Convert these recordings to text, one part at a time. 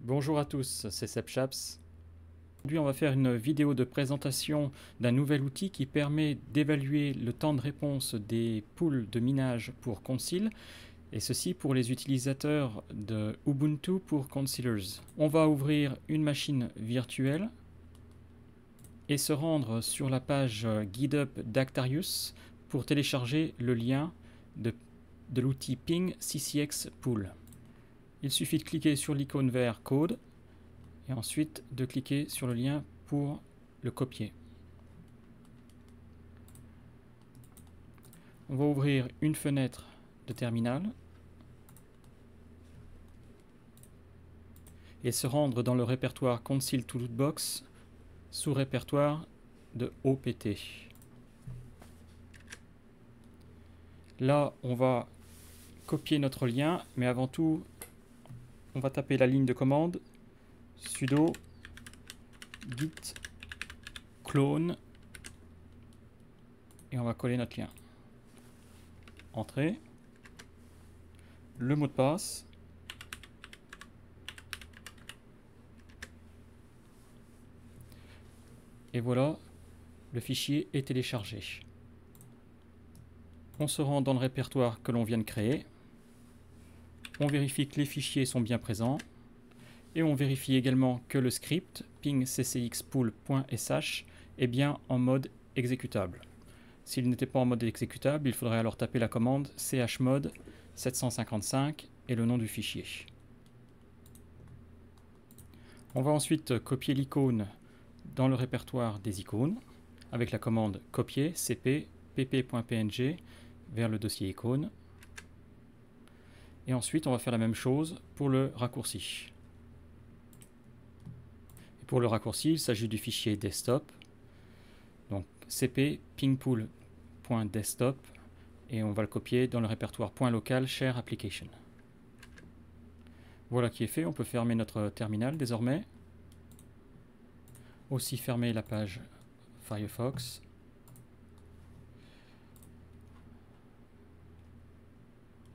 Bonjour à tous, c'est SepChaps. Aujourd'hui, on va faire une vidéo de présentation d'un nouvel outil qui permet d'évaluer le temps de réponse des poules de minage pour Concil, et ceci pour les utilisateurs de Ubuntu pour Concilers. On va ouvrir une machine virtuelle et se rendre sur la page GitHub d'Actarius pour télécharger le lien de l'outil Ping CCX Pool. Il suffit de cliquer sur l'icône vert Code et ensuite de cliquer sur le lien pour le copier. On va ouvrir une fenêtre de terminal et se rendre dans le répertoire Concil Toolbox sous répertoire de OPT. Là, on va copier notre lien, mais avant tout, on va taper la ligne de commande sudo git clone et on va coller notre lien. Entrée, le mot de passe, et voilà, le fichier est téléchargé. On se rend dans le répertoire que l'on vient de créer, on vérifie que les fichiers sont bien présents, et on vérifie également que le script ping.ccxpool.sh est bien en mode exécutable. S'il n'était pas en mode exécutable, il faudrait alors taper la commande chmod 755 et le nom du fichier. On va ensuite copier l'icône dans le répertoire des icônes avec la commande copier cp pp.png vers le dossier icône. Et ensuite, on va faire la même chose pour le raccourci. Et pour le raccourci, il s'agit du fichier desktop. Donc cp pingpool.desktop et on va le copier dans le répertoire .local share application. Voilà qui est fait, on peut fermer notre terminal désormais. Aussi fermer la page Firefox.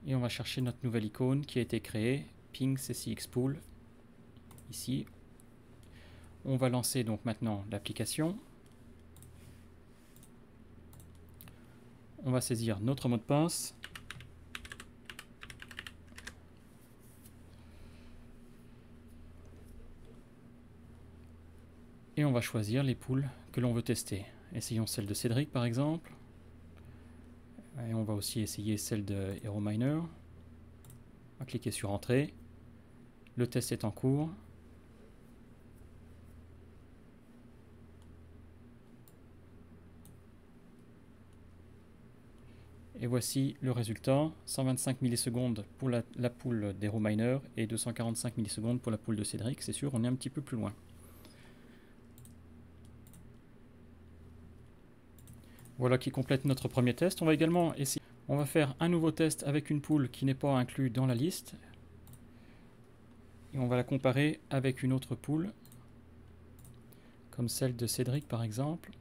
Et on va chercher notre nouvelle icône qui a été créée, Ping CCX Pool, ici. On va lancer donc maintenant l'application. On va saisir notre mot de passe. Et on va choisir les poules que l'on veut tester. Essayons celle de Cédric par exemple. Et on va aussi essayer celle de HeroMiner. On va cliquer sur Entrée. Le test est en cours. Et voici le résultat, 125 millisecondes pour la poule d'HeroMiner et 245 millisecondes pour la poule de Cédric. C'est sûr, on est un petit peu plus loin. Voilà qui complète notre premier test. On va également essayer. On va faire un nouveau test avec une poule qui n'est pas inclue dans la liste. Et on va la comparer avec une autre poule, comme celle de Cédric par exemple.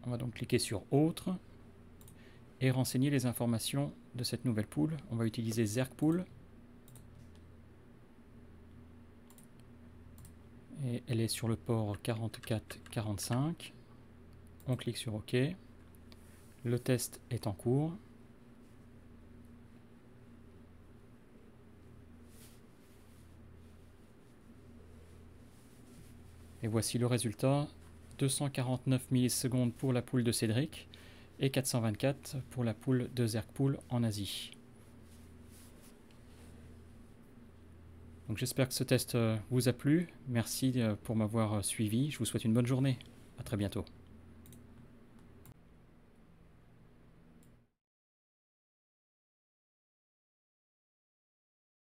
On va donc cliquer sur Autre et renseigner les informations de cette nouvelle poule. On va utiliser Zergpool. Et elle est sur le port 4445. On clique sur OK. Le test est en cours. Et voici le résultat. 249 millisecondes pour la poule de Cédric et 424 pour la poule de Zergpool en Asie. Donc j'espère que ce test vous a plu. Merci pour m'avoir suivi. Je vous souhaite une bonne journée. À très bientôt.